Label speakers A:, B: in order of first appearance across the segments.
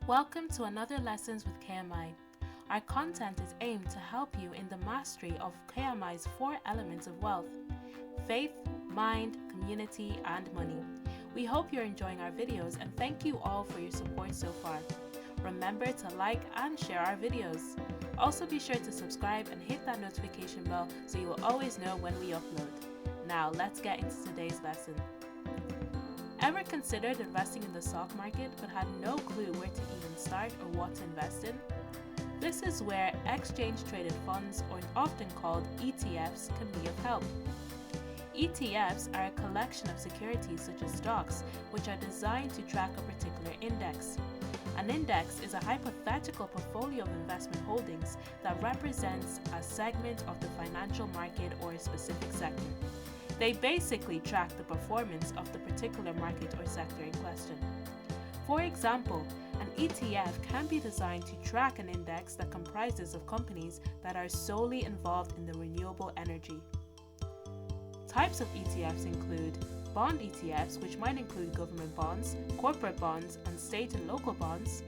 A: Welcome to another Lessons with KMI. Our content is aimed to help you in the mastery of KMI's 4 elements of wealth: faith, mind, community, and money. We hope you're enjoying our videos and thank you all for your support so far. Remember to like and share our videos. Also be sure to subscribe and hit that notification bell so you will always know when we upload. Now let's get into today's lesson. Ever considered investing in the stock market but had no clue where to even start or what to invest in? This is where exchange traded funds, or often called ETFs, can be of help. ETFs are a collection of securities such as stocks, which are designed to track a particular index. An index is a hypothetical portfolio of investment holdings that represents a segment of the financial market or a specific sector. They basically track the performance of the particular market or sector in question. For example, an ETF can be designed to track an index that comprises of companies that are solely involved in the renewable energy. Types of ETFs include bond ETFs, which might include government bonds, corporate bonds, and state and local bonds;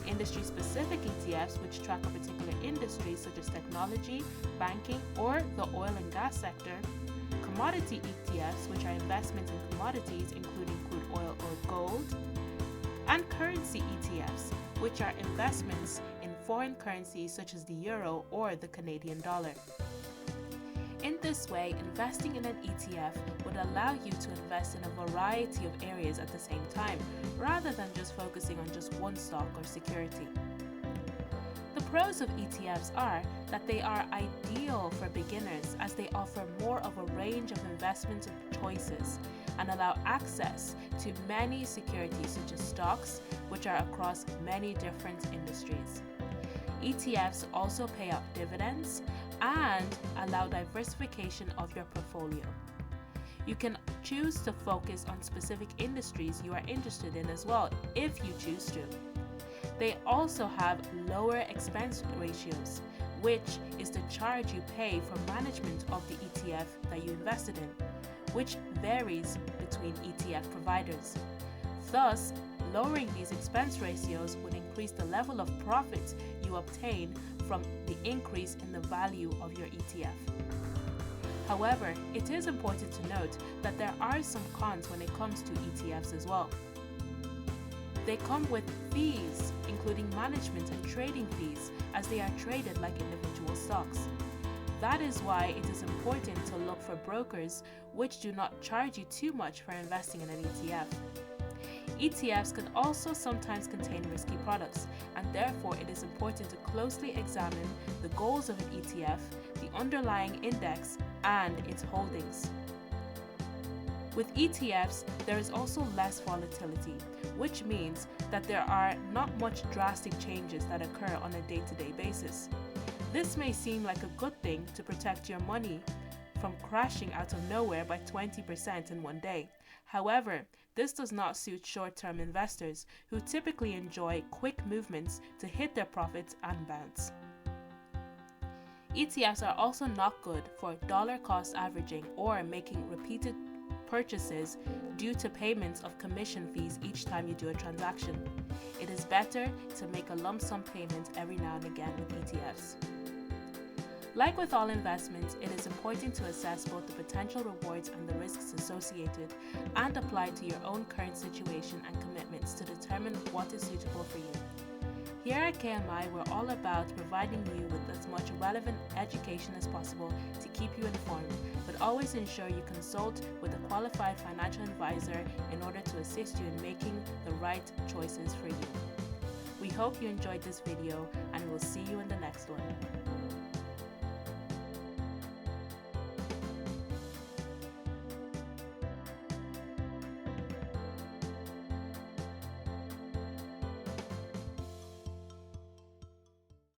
A: industry-specific ETFs, which track a particular industry such as technology, banking, or the oil and gas sector; commodity ETFs, which are investments in commodities including crude oil or gold; and currency ETFs, which are investments in foreign currencies such as the euro or the Canadian dollar. In this way, investing in an ETF would allow you to invest in a variety of areas at the same time, rather than just focusing on just one stock or security. The pros of ETFs are that they are ideal for beginners, as they offer more of a range of investment choices and allow access to many securities such as stocks, which are across many different industries. ETFs also pay out dividends and allow diversification of your portfolio. You can choose to focus on specific industries you are interested in as well, if you choose to. They also have lower expense ratios, which is the charge you pay for management of the ETF that you invested in, which varies between ETF providers. Thus, lowering these expense ratios would increase the level of profit you obtain from the increase in the value of your ETF. However, it is important to note that there are some cons when it comes to ETFs as well. They come with fees, including management and trading fees, as they are traded like individual stocks. That is why it is important to look for brokers which do not charge you too much for investing in an ETF. ETFs can also sometimes contain risky products, and therefore it is important to closely examine the goals of an ETF, the underlying index, and its holdings. With ETFs, there is also less volatility, which means that there are not much drastic changes that occur on a day-to-day basis. This may seem like a good thing to protect your money from crashing out of nowhere by 20% in one day. However, this does not suit short-term investors who typically enjoy quick movements to hit their profits and bounce. ETFs are also not good for dollar cost averaging or making repeated purchases due to payments of commission fees each time you do a transaction. It is better to make a lump sum payment every now and again with ETFs. Like with all investments, it is important to assess both the potential rewards and the risks associated and apply to your own current situation and commitments to determine what is suitable for you. Here at KMI, we're all about providing you with as much relevant education as possible to keep you informed, but always ensure you consult with a qualified financial advisor in order to assist you in making the right choices for you. We hope you enjoyed this video, and we'll see you in the next one.